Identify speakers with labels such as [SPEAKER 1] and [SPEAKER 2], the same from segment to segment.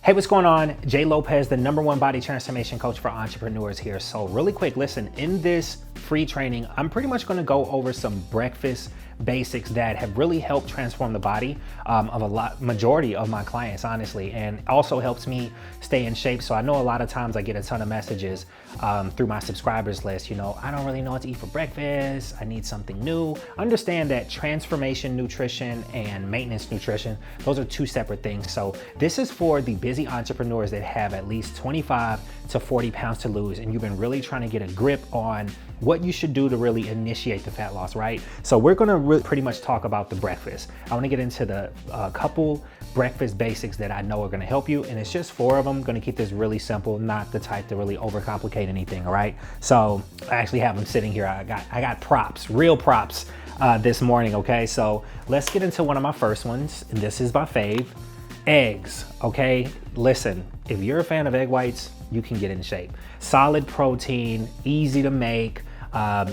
[SPEAKER 1] Hey, what's going on? Jay Lopez, the #1 body transformation coach for entrepreneurs here. So really quick, listen, in this free training, I'm pretty much gonna go over some breakfast basics that have really helped transform the body of majority of my clients, honestly, and also helps me stay in shape. So I know a lot of times I get a ton of messages through my subscribers list, you know, I don't really know what to eat for breakfast. I need something new. Understand that transformation nutrition and maintenance nutrition, those are two separate things. So this is for the busy entrepreneurs that have at least 25 to 40 pounds to lose, and you've been really trying to get a grip on what you should do to really initiate the fat loss, right? So we're gonna pretty much talk about the breakfast. I wanna get into the couple breakfast basics that I know are gonna help you, and it's just 4 of them. Gonna keep this really simple, not the type to really overcomplicate anything, all right? So I actually have them sitting here. I got props, real props this morning, okay? So let's get into one of my first ones, and this is my fave, eggs, okay? Listen, if you're a fan of egg whites, you can get in shape. Solid protein, easy to make,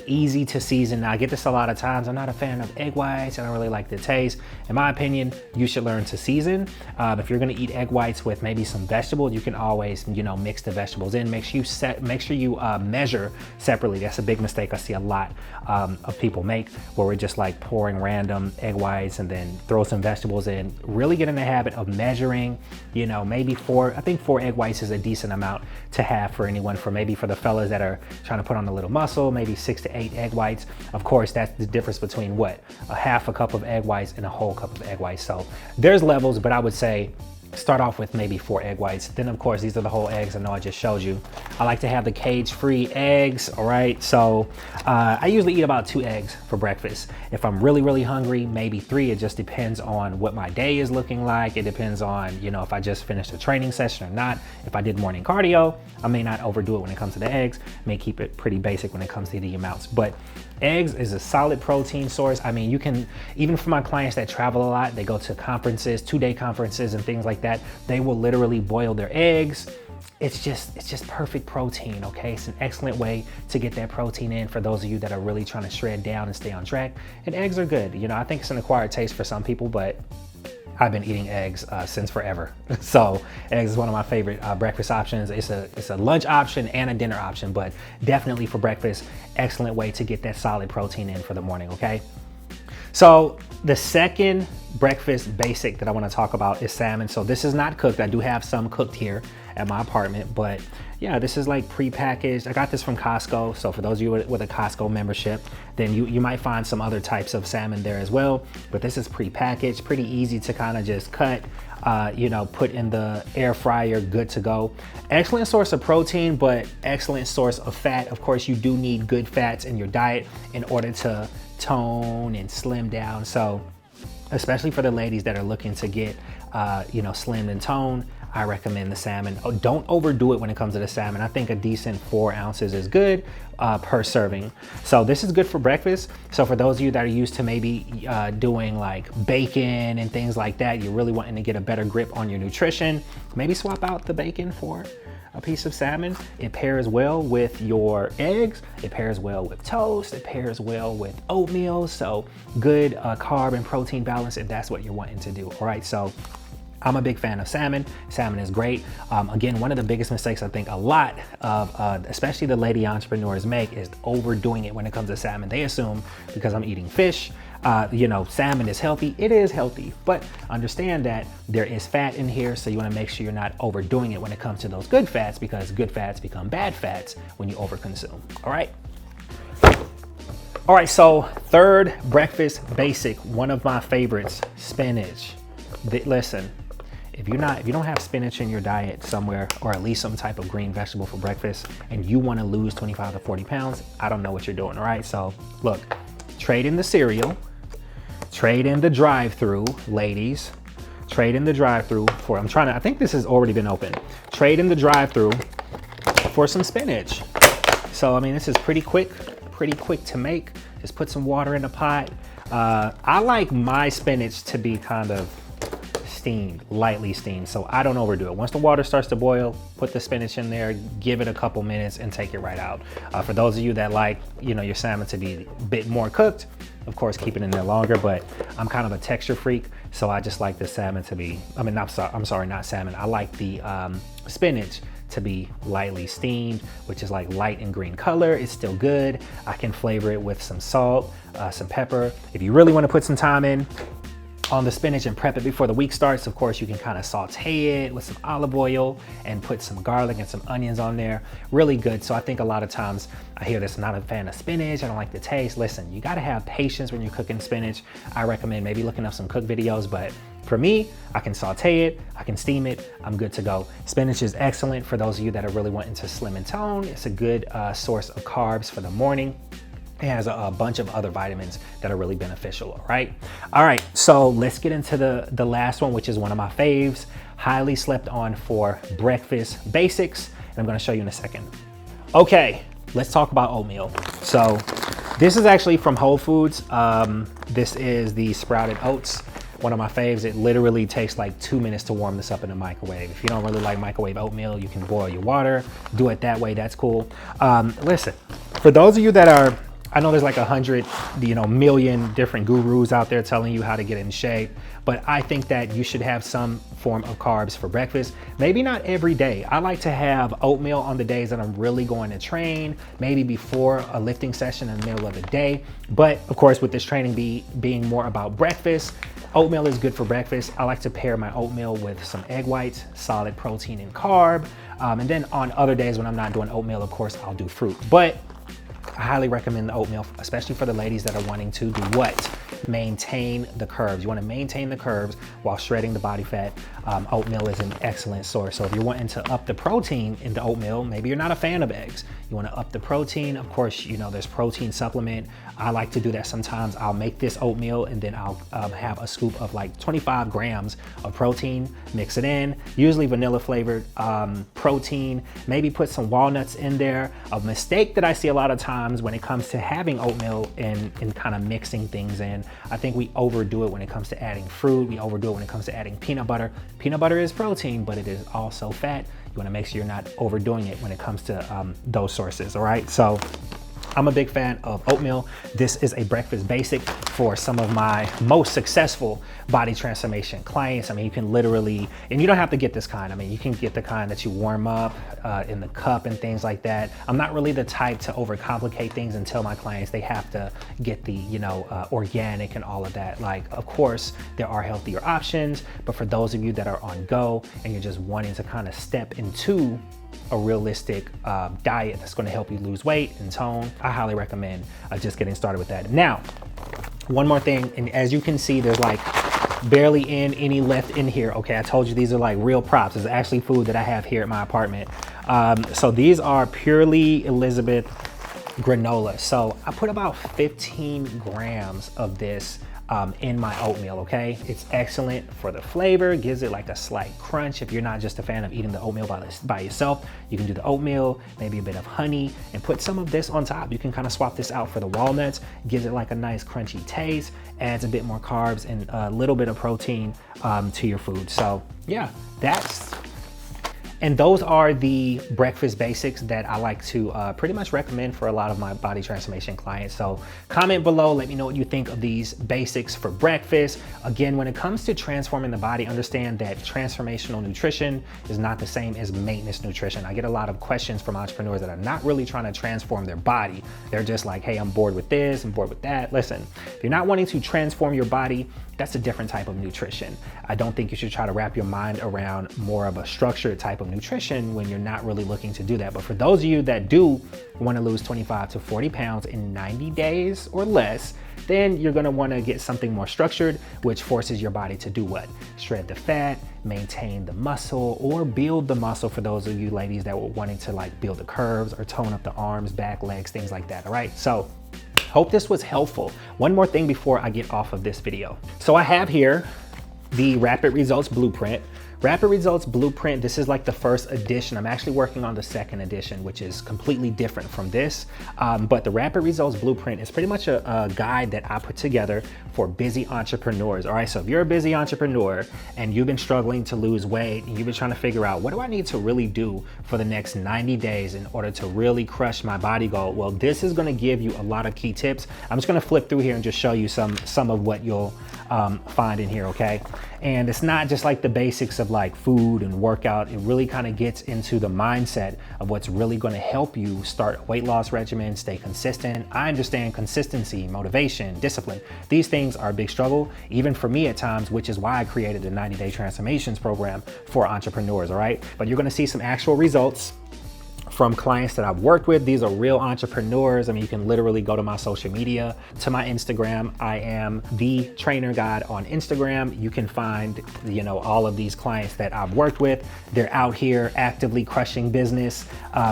[SPEAKER 1] easy to season. Now I get this a lot of times. I'm not a fan of egg whites. I don't really like the taste. In my opinion, you should learn to season. If you're gonna eat egg whites with maybe some vegetables, you can always, you know, mix the vegetables in. Make sure you measure separately. That's a big mistake I see a lot of people make, where we're just like pouring random egg whites and then throw some vegetables in. Really get in the habit of measuring, you know, maybe I think 4 egg whites is a decent amount to have for anyone, maybe for the fellas that are trying to put on a little muscle, maybe 6 to 8 egg whites. Of course, that's the difference between what? A half a cup of egg whites and a whole cup of egg whites. So there's levels, but I would say start off with maybe 4 egg whites. Then of course, these are the whole eggs. I know I just showed you. I like to have the cage-free eggs, all right? So I usually eat about 2 eggs for breakfast. If I'm really, really hungry, maybe 3. It just depends on what my day is looking like. It depends on, you know, if I just finished a training session or not. If I did morning cardio, I may not overdo it when it comes to the eggs. May keep it pretty basic when it comes to the amounts. But eggs is a solid protein source. I mean, you can, even for my clients that travel a lot, they go to conferences, 2-day conferences and things like that, they will literally boil their eggs. It's just perfect protein, okay? It's an excellent way to get that protein in for those of you that are really trying to shred down and stay on track. And eggs are good. You know, I think it's an acquired taste for some people, but I've been eating eggs since forever. So eggs is one of my favorite breakfast options. It's a lunch option and a dinner option, but definitely for breakfast, excellent way to get that solid protein in for the morning, okay? So the second breakfast basic that I want to talk about is salmon. So this is not cooked. I do have some cooked here at my apartment, but yeah, this is like pre-packaged. I got this from Costco. So for those of you with a Costco membership, then you might find some other types of salmon there as well. But this is pre-packaged, pretty easy to kind of just cut, you know, put in the air fryer, good to go. Excellent source of protein, but excellent source of fat. Of course, you do need good fats in your diet in order to tone and slim down. So especially for the ladies that are looking to get, you know, slim and tone, I recommend the salmon. Oh, don't overdo it when it comes to the salmon. I think a decent 4 ounces is good per serving. So this is good for breakfast. So for those of you that are used to maybe doing like bacon and things like that, you're really wanting to get a better grip on your nutrition, maybe swap out the bacon for a piece of salmon. It pairs well with your eggs. It pairs well with toast. It pairs well with oatmeal. So good carb and protein balance if that's what you're wanting to do. All right, so I'm a big fan of salmon. Salmon is great. Again, one of the biggest mistakes I think a lot of, especially the lady entrepreneurs make, is overdoing it when it comes to salmon. They assume because I'm eating fish, you know, salmon is healthy. It is healthy, but understand that there is fat in here. So you wanna make sure you're not overdoing it when it comes to those good fats, because good fats become bad fats when you overconsume, all right? All right, so third breakfast basic, one of my favorites, spinach. Listen, if you don't have spinach in your diet somewhere, or at least some type of green vegetable for breakfast, and you wanna lose 25 to 40 pounds, I don't know what you're doing, all right? So look, trade in the cereal, trade in the drive-through, ladies, trade in the drive-through for, I think this has already been open. Trade in the drive-through for some spinach. So, I mean, this is pretty quick to make. Just put some water in the pot. I like my spinach to be kind of steamed, lightly steamed. So I don't overdo it. Once the water starts to boil, put the spinach in there, give it a couple minutes and take it right out. For those of you that like, your salmon to be a bit more cooked, of course, keep it in there longer, but I'm kind of a texture freak. So I just like the salmon to be, I'm sorry, not salmon. I like the spinach to be lightly steamed, which is like light and green color. It's still good. I can flavor it with some salt, some pepper. If you really want to put some time in on the spinach and prep it before the week starts, of course, you can kind of saute it with some olive oil and put some garlic and some onions on there. Really good. So I think a lot of times I hear this, I'm not a fan of spinach, I don't like the taste. Listen, you got to have patience when you're cooking spinach. I recommend maybe looking up some cook videos, but for me, I can saute it, I can steam it, I'm good to go. Spinach is excellent for those of you that are really wanting to slim and tone. It's a good source of carbs for the morning. It has a bunch of other vitamins that are really beneficial, all right? All right, so let's get into the last one, which is one of my faves, highly slept on for breakfast basics, and I'm gonna show you in a second. Okay, let's talk about oatmeal. So this is actually from Whole Foods. This is the sprouted oats. One of my faves. It literally takes like 2 minutes to warm this up in the microwave. If you don't really like microwave oatmeal, you can boil your water, do it that way, that's cool. Listen, for those of you that are, I know there's like 100, million different gurus out there telling you how to get in shape, but I think that you should have some form of carbs for breakfast. Maybe not every day. I like to have oatmeal on the days that I'm really going to train, maybe before a lifting session in the middle of the day. But of course, with this training being more about breakfast, oatmeal is good for breakfast. I like to pair my oatmeal with some egg whites, solid protein and carb. And then on other days when I'm not doing oatmeal, of course, I'll do fruit. But I highly recommend the oatmeal, especially for the ladies that are wanting to do what? Maintain the curves. You want to maintain the curves while shredding the body fat. Oatmeal is an excellent source. So if you're wanting to up the protein in the oatmeal, maybe you're not a fan of eggs. You want to up the protein. Of course, there's protein supplement. I like to do that sometimes. I'll make this oatmeal and then I'll have a scoop of like 25 grams of protein, mix it in, usually vanilla flavored protein, maybe put some walnuts in there. A mistake that I see a lot of times when it comes to having oatmeal and kind of mixing things in, I think we overdo it when it comes to adding fruit. We overdo it when it comes to adding peanut butter. Peanut butter is protein, but it is also fat. You want to make sure you're not overdoing it when it comes to those sources, all right? So I'm a big fan of oatmeal. This is a breakfast basic for some of my most successful body transformation clients. I mean, you can literally, and you don't have to get this kind. I mean, you can get the kind that you warm up in the cup and things like that. I'm not really the type to overcomplicate things and tell my clients they have to get the, organic and all of that. Like, of course, there are healthier options, but for those of you that are on go and you're just wanting to kind of step into a realistic diet that's going to help you lose weight and tone, I highly recommend just getting started with that. Now, one more thing, and as you can see, there's like barely any left in here. Okay, I told you these are like real props. It's actually food that I have here at my apartment. So these are purely Elizabeth granola. So I put about 15 grams of this in my oatmeal, okay? It's excellent for the flavor, gives it like a slight crunch. If you're not just a fan of eating the oatmeal by yourself, you can do the oatmeal, maybe a bit of honey, and put some of this on top. You can kind of swap this out for the walnuts, gives it like a nice crunchy taste, adds a bit more carbs and a little bit of protein to your food. So yeah, and those are the breakfast basics that I like to pretty much recommend for a lot of my body transformation clients. So comment below, let me know what you think of these basics for breakfast. Again, when it comes to transforming the body, understand that transformational nutrition is not the same as maintenance nutrition. I get a lot of questions from entrepreneurs that are not really trying to transform their body. They're just like, hey, I'm bored with this, I'm bored with that. Listen, if you're not wanting to transform your body, that's a different type of nutrition. I don't think you should try to wrap your mind around more of a structured type of nutrition when you're not really looking to do that. But for those of you that do want to lose 25 to 40 pounds in 90 days or less, then you're going to want to get something more structured, which forces your body to do what? Shred the fat, maintain the muscle, or build the muscle for those of you ladies that were wanting to like build the curves or tone up the arms, back, legs, things like that. All right. So hope this was helpful. One more thing before I get off of this video. So I have here the Rapid Results Blueprint, Rapid Results Blueprint, this is like the first edition. I'm actually working on the second edition, which is completely different from this. But the Rapid Results Blueprint is pretty much a guide that I put together for busy entrepreneurs. All right, so if you're a busy entrepreneur and you've been struggling to lose weight and you've been trying to figure out, what do I need to really do for the next 90 days in order to really crush my body goal? Well, this is gonna give you a lot of key tips. I'm just gonna flip through here and just show you some of what you'll find in here, okay? And it's not just like the basics of like food and workout. It really kind of gets into the mindset of what's really going to help you start a weight loss regimen, stay consistent. I understand consistency, motivation, discipline. These things are a big struggle, even for me at times, which is why I created the 90-day transformations program for entrepreneurs, all right? But you're going to see some actual results from clients that I've worked with. These are real entrepreneurs. I mean, you can literally go to my social media, to my Instagram. I am the Trainer God on Instagram. You can find, you know, all of these clients that I've worked with. They're out here actively crushing business,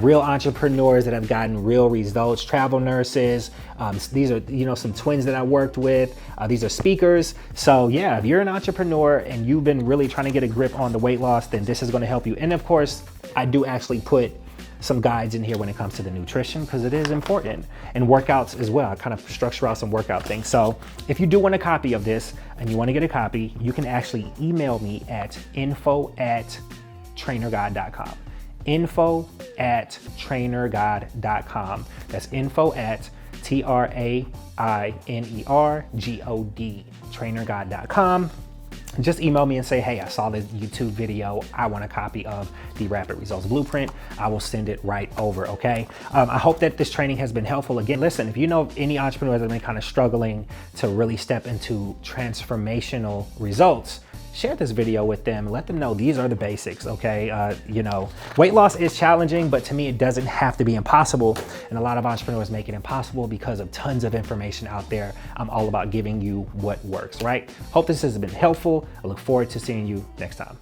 [SPEAKER 1] real entrepreneurs that have gotten real results, travel nurses. These are, you know, some twins that I worked with. These are speakers. So yeah, if you're an entrepreneur and you've been really trying to get a grip on the weight loss, then this is going to help you. And of course, I do actually put some guides in here when it comes to the nutrition, because it is important, and workouts as well. I kind of structure out some workout things. So if you do want a copy of this and you want to get a copy, you can actually email me at info@trainergod.com. info@trainergod.com. That's info@trainergod, trainergod.com. Just email me and say, hey, I saw this YouTube video. I want a copy of the Rapid Results Blueprint. I will send it right over, okay? I hope that this training has been helpful. Again, listen, if you know any entrepreneurs that have been kind of struggling to really step into transformational results, share this video with them. Let them know these are the basics, okay? You know, weight loss is challenging, but to me, it doesn't have to be impossible. And a lot of entrepreneurs make it impossible because of tons of information out there. I'm all about giving you what works, right? Hope this has been helpful. I look forward to seeing you next time.